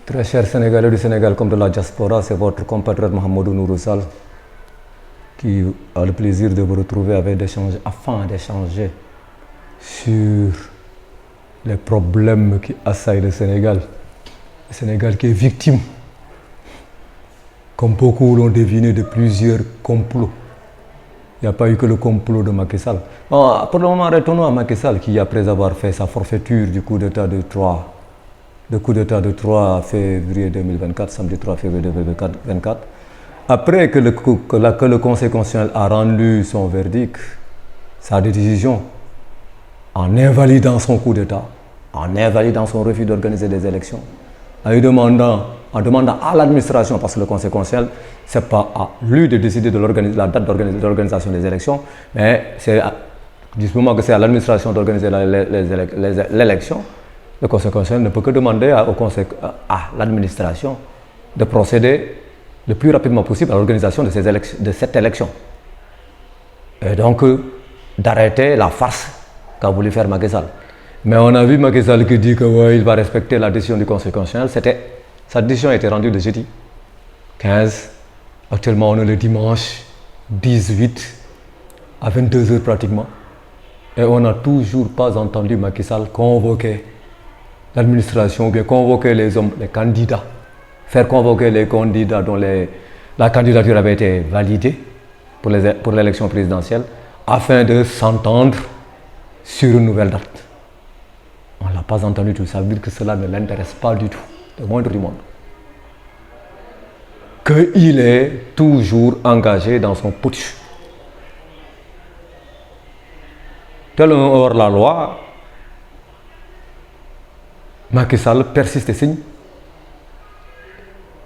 Très chers Sénégalais du Sénégal comme de la diaspora, c'est votre compatriote Mohamedou Nouroussal qui a le plaisir de vous retrouver afin d'échanger sur les problèmes qui assaillent le Sénégal. Le Sénégal qui est victime, comme beaucoup l'ont deviné, de plusieurs complots. Il n'y a pas eu que le complot de Macky Sall. Bon, pour le moment, retournons à Macky Sall qui, après avoir fait sa forfaiture du coup d'État de 3 février 2024, samedi 3 février 2024, après que le Conseil constitutionnel a rendu son verdict, sa décision, en invalidant son coup d'État, en invalidant son refus d'organiser des élections, en demandant à l'administration, parce que le Conseil constitutionnel, ce n'est pas à lui de décider de la date de l'organisation des élections, mais c'est du moment que c'est à l'administration d'organiser l'élection, le Conseil constitutionnel ne peut que demander à l'administration de procéder le plus rapidement possible à l'organisation de cette élection. Et donc, d'arrêter la farce qu'a voulu faire Macky Sall. Mais on a vu Macky Sall qui dit qu'il va respecter la décision du Conseil constitutionnel. Sa décision a été rendue le jeudi 15. Actuellement, on est le dimanche 18 à 22h pratiquement. Et on n'a toujours pas entendu Macky Sall convoquer l'administration ou bien convoquer les candidats, faire convoquer les candidats dont la candidature avait été validée pour l'élection présidentielle afin de s'entendre sur une nouvelle date. On ne l'a pas entendu tout. Ça veut dire que cela ne l'intéresse pas du tout, le moindre du monde. Qu'il est toujours engagé dans son putsch. Tel un hors-la-loi, Macky Sall persiste et signe,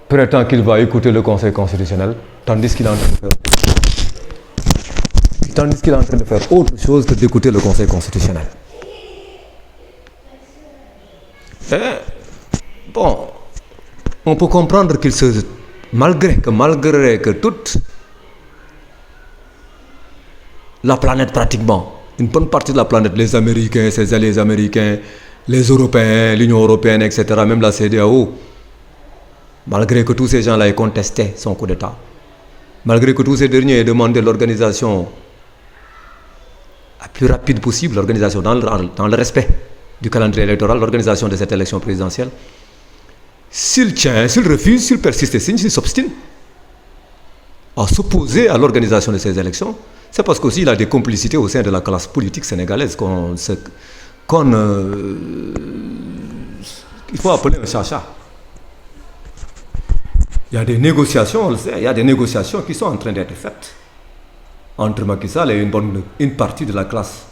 prétend qu'il va écouter le Conseil constitutionnel, tandis qu'il est en train de faire autre chose que d'écouter le Conseil constitutionnel. Bon, on peut comprendre qu'il malgré que toute la planète pratiquement, une bonne partie de la planète, les Américains, ses alliés américains, les Européens, l'Union Européenne, etc., même la CEDEAO, malgré que tous ces gens-là aient contesté son coup d'État, malgré que tous ces derniers aient demandé l'organisation la plus rapide possible, l'organisation dans le respect du calendrier électoral, l'organisation de cette élection présidentielle, s'il refuse, s'il persiste et signe, s'il s'obstine à s'opposer à l'organisation de ces élections, c'est parce qu'aussi il a des complicités au sein de la classe politique sénégalaise il faut appeler un chat-chat. Il y a des négociations, qui sont en train d'être faites entre Macky Sall et une partie de la classe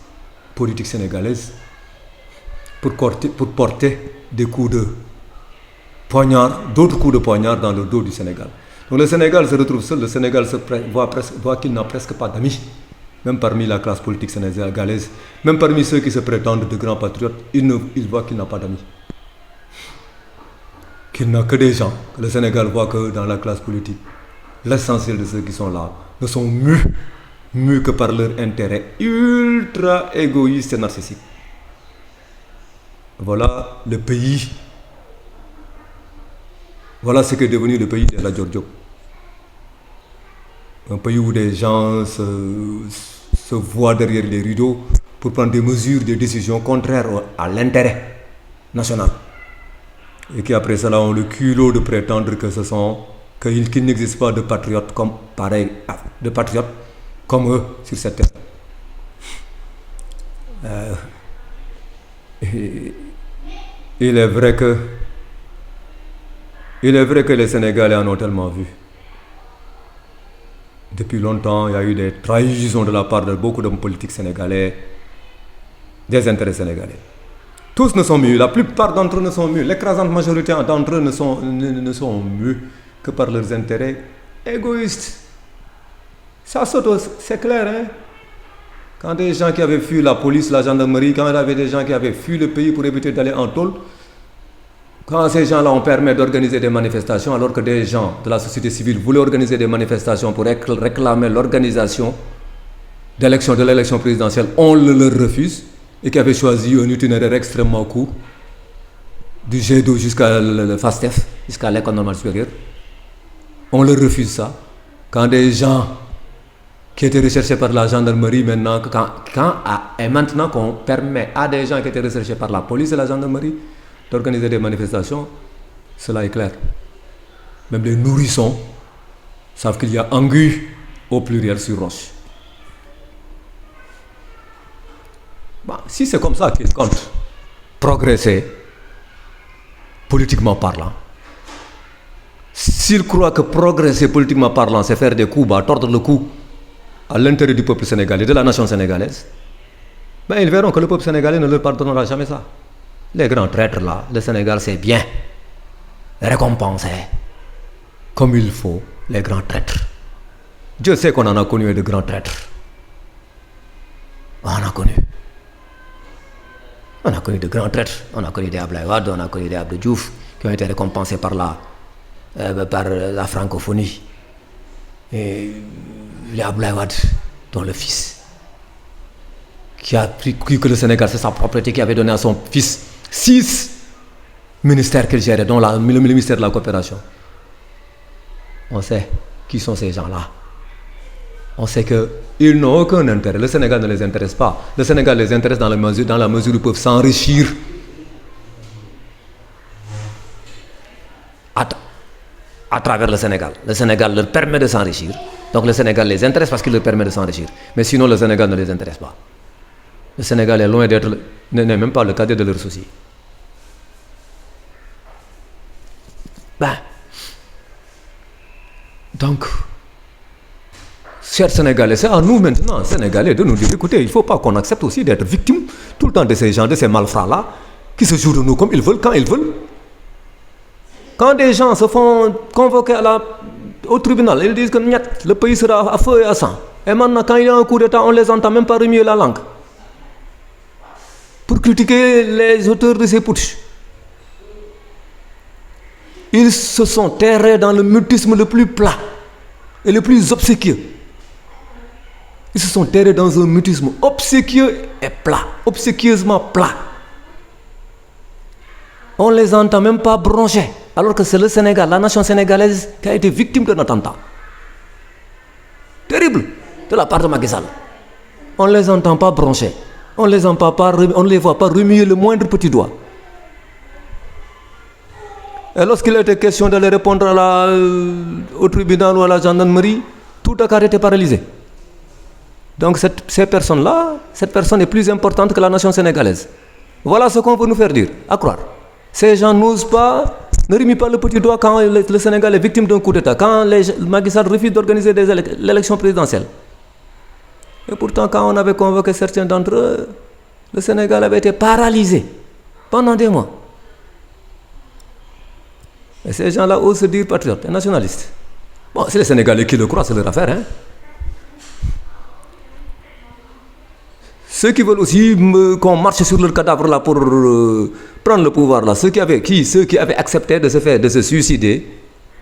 politique sénégalaise pour porter des coups de poignard, d'autres coups de poignard dans le dos du Sénégal. Donc le Sénégal se retrouve seul, le Sénégal voit qu'il n'a presque pas d'amis, même parmi la classe politique sénégalaise, même parmi ceux qui se prétendent de grands patriotes, il voit qu'il n'a pas d'amis. Qu'il n'a que des gens, que le Sénégal voit que dans la classe politique, l'essentiel de ceux qui sont là ne sont mus que par leur intérêt ultra égoïste et narcissique. Voilà le pays. Voilà ce qu'est devenu le pays de la Diop. Un pays où des gens se voient derrière les rideaux pour prendre des mesures, des décisions contraires à l'intérêt national. Et qui après cela ont le culot de prétendre qu'il n'existe pas de patriotes comme eux sur cette terre. Il est vrai que les Sénégalais en ont tellement vu. Depuis longtemps, il y a eu des trahisons de la part de beaucoup d'hommes politiques sénégalais, des intérêts sénégalais. Tous ne sont mus, la plupart d'entre eux ne sont mus, l'écrasante majorité d'entre eux ne sont mus que par leurs intérêts égoïstes. Ça saute, c'est clair, hein? Quand des gens qui avaient fui la police, la gendarmerie, quand il y avait des gens qui avaient fui le pays pour éviter d'aller en tôle, quand ces gens-là ont permis d'organiser des manifestations, alors que des gens de la société civile voulaient organiser des manifestations pour réclamer l'organisation de l'élection présidentielle, on leur refuse, et qui avait choisi un itinéraire extrêmement court, du jet d'eau jusqu'à le FASTEF, jusqu'à l'école normale supérieure. On leur refuse ça. Quand des gens qui étaient recherchés par la gendarmerie, et maintenant qu'on permet à des gens qui étaient recherchés par la police et la gendarmerie d'organiser des manifestations, cela est clair. Même les nourrissons savent qu'il y a anguille au pluriel sur roche. Bon, si c'est comme ça qu'ils comptent progresser, politiquement parlant, s'ils croient que progresser politiquement parlant, c'est faire des coups bas, tordre le cou à l'intérêt du peuple sénégalais, de la nation sénégalaise, ben ils verront que le peuple sénégalais ne leur pardonnera jamais ça. Les grands traîtres là, le Sénégal c'est bien récompensé comme il faut les grands traîtres. Dieu sait qu'on en a connu de grands traîtres. On a connu de grands traîtres. On a connu des Abdoulaye Wade, on a connu des Abdou Diouf qui ont été récompensés par la francophonie. Et les Abdoulaye Wade, dont le fils, qui a cru que le Sénégal c'est sa propriété, qui avait donné à son fils 6 ministères qu'il gérait, dont le ministère de la coopération. On sait qui sont ces gens-là. On sait qu'ils n'ont aucun intérêt. Le Sénégal ne les intéresse pas. Le Sénégal les intéresse dans la mesure où ils peuvent s'enrichir à travers le Sénégal. Le Sénégal leur permet de s'enrichir. Donc le Sénégal les intéresse parce qu'il leur permet de s'enrichir. Mais sinon, le Sénégal ne les intéresse pas. Le Sénégal est loin d'être, n'est même pas le cadet de leurs soucis. Donc, chers Sénégalais, c'est à nous maintenant, Sénégalais, de nous dire, écoutez, il ne faut pas qu'on accepte aussi d'être victime tout le temps de ces gens, de ces malfrats-là, qui se jouent de nous comme ils veulent, quand ils veulent. Quand des gens se font convoquer au tribunal, ils disent que le pays sera à feu et à sang. Et maintenant, quand il y a un coup d'État, on ne les entend même pas remuer la langue pour critiquer les auteurs de ces putschs. Ils se sont terrés dans le mutisme le plus plat et le plus obséquieux. Ils se sont terrés dans un mutisme obséquieux et plat, obséquieusement plat. On ne les entend même pas broncher, alors que c'est le Sénégal, la nation sénégalaise, qui a été victime d'un attentat terrible de la part de Macky Sall. On ne les entend pas broncher, on ne les voit pas remuer le moindre petit doigt. Et lorsqu'il était question d'aller répondre au tribunal ou à la gendarmerie, tout Dakar était paralysé. Donc cette personne est plus importante que la nation sénégalaise. Voilà ce qu'on veut nous faire dire, à croire. Ces gens n'osent pas, ne remuent pas le petit doigt quand le Sénégal est victime d'un coup d'État, quand Macky Sall refuse d'organiser l'élection présidentielle. Et pourtant, quand on avait convoqué certains d'entre eux, le Sénégal avait été paralysé pendant des mois. Et ces gens-là osent se dire patriotes et nationalistes. Bon, c'est les Sénégalais qui le croient, c'est leur affaire. Hein? Ceux qui veulent aussi qu'on marche sur leur cadavre là pour prendre le pouvoir là, ceux qui avaient accepté de se suicider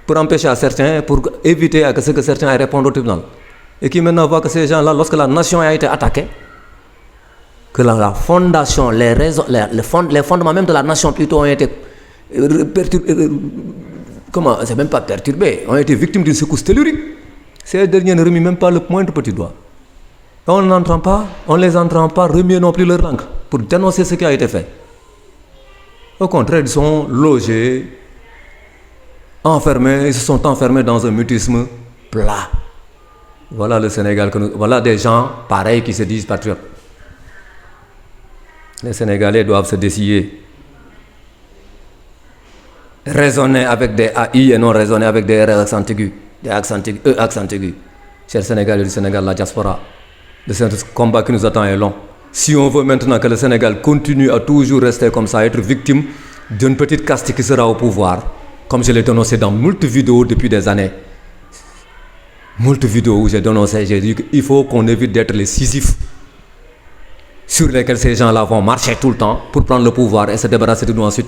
pour empêcher à certains, pour éviter à ce que certains aient répondu au tribunal. Et qui maintenant voient que ces gens-là, lorsque la nation a été attaquée, que la fondation, les fondements même de la nation plutôt ont été c'est même pas perturbés, ont été victimes d'une secousse tellurique. Ces derniers ne remuent même pas le moindre petit doigt. On ne les entend pas remuer non plus leur langue pour dénoncer ce qui a été fait. Au contraire, ils sont logés, enfermés, ils se sont enfermés dans un mutisme plat. Voilà le Sénégal, voilà des gens pareils qui se disent patriotes. Les Sénégalais doivent se dessiller. Raisonner avec des AI et non raisonner avec des R accent aigu, des accent aigu. Chers Sénégalais du Sénégal, la diaspora, le combat qui nous attend est long. Si on veut maintenant que le Sénégal continue à toujours rester comme ça, être victime d'une petite caste qui sera au pouvoir, comme je l'ai dénoncé dans moult vidéos depuis des années, moult vidéos où j'ai dénoncé, j'ai dit qu'il faut qu'on évite d'être les Sisyphes sur lesquels ces gens-là vont marcher tout le temps pour prendre le pouvoir et se débarrasser de nous ensuite.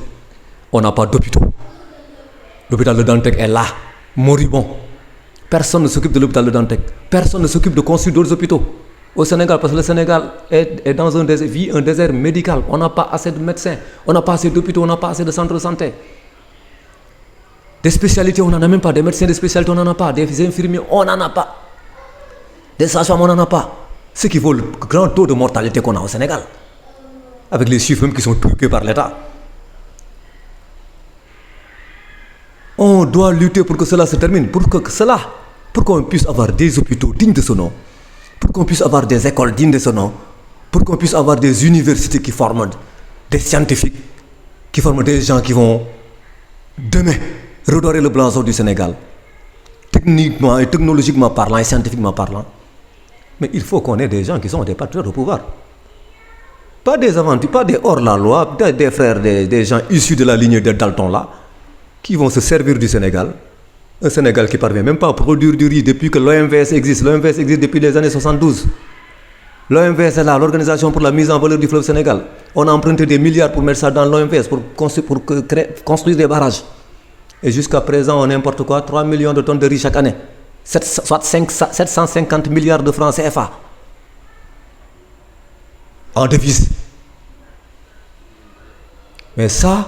On n'a pas d'hôpitaux. L'hôpital de Dantec est là, moribond. Personne ne s'occupe de l'hôpital de Dantec. Personne ne s'occupe de construire d'autres hôpitaux au Sénégal, parce que le Sénégal est dans un désert médical. On n'a pas assez de médecins, on n'a pas assez d'hôpitaux, on n'a pas assez de centres de santé. Des spécialités, on n'en a même pas. Des médecins de spécialité, on n'en a pas. Des infirmiers, on n'en a pas. Des sages-femmes, on n'en a pas. Ce qui vaut le grand taux de mortalité qu'on a au Sénégal. Avec les chiffres même qui sont truqués par l'État. On doit lutter pour que cela se termine. Pour qu'on puisse avoir des hôpitaux dignes de ce nom. Pour qu'on puisse avoir des écoles dignes de ce nom. Pour qu'on puisse avoir des universités qui forment des scientifiques, qui forment des gens qui vont demain redorer le blason du Sénégal. Techniquement et technologiquement parlant et scientifiquement parlant. Mais il faut qu'on ait des gens qui sont des patriotes au pouvoir. Pas des aventuriers, pas des hors-la-loi, des frères, des gens issus de la lignée de Dalton là, qui vont se servir du Sénégal. Un Sénégal qui ne parvient même pas à produire du riz depuis que l'OMVS existe. L'OMVS existe depuis les années 72. L'OMVS est là, l'Organisation pour la mise en valeur du fleuve Sénégal. On a emprunté des milliards pour mettre ça dans l'OMVS, pour construire des barrages. Et jusqu'à présent, on importe quoi? 3 millions de tonnes de riz chaque année. Soit 750 milliards de francs CFA. En devises. Mais ça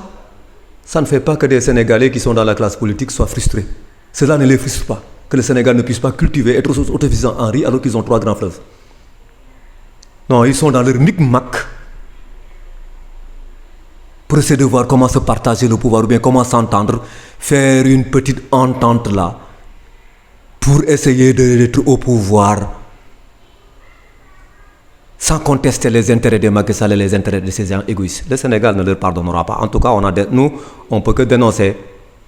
ne fait pas que des Sénégalais qui sont dans la classe politique soient frustrés. Cela ne les frustre pas. Que le Sénégal ne puisse pas cultiver, être autosuffisant en riz alors qu'ils ont 3 grands fleuves. Non, ils sont dans leur micmac pour essayer de voir comment se partager le pouvoir ou bien comment s'entendre, faire une petite entente là pour essayer d'être au pouvoir sans contester les intérêts des Macky Sall et les intérêts de ces gens égoïstes. Le Sénégal ne leur pardonnera pas. En tout cas, on ne peut que dénoncer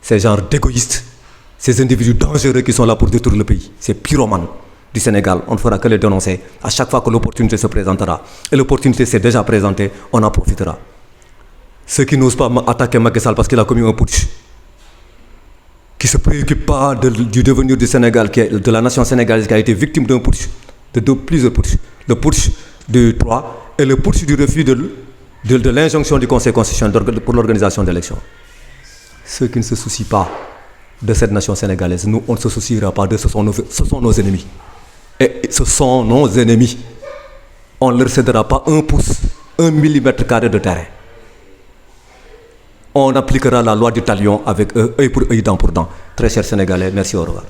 ces genres d'égoïstes, ces individus dangereux qui sont là pour détruire le pays. Ces pyromanes du Sénégal, on ne fera que les dénoncer à chaque fois que l'opportunité se présentera. Et l'opportunité s'est déjà présentée, on en profitera. Ceux qui n'osent pas attaquer Macky Sall parce qu'il a commis un putsch, qui ne se préoccupent pas du devenir du Sénégal, de la nation sénégalaise qui a été victime d'un putsch, de plusieurs putschs. Le putsch de 3 et le putsch du refus de l'injonction du Conseil constitutionnel pour l'organisation d'élections. Ceux qui ne se soucient pas de cette nation sénégalaise, nous, on ne se souciera pas d'eux, ce sont nos ennemis. Et ce sont nos ennemis. On ne leur cédera pas 1 pouce, 1 millimètre carré de terrain. On appliquera la loi du talion avec eux, œil pour œil, dent pour dent. Très chers Sénégalais, merci, au revoir.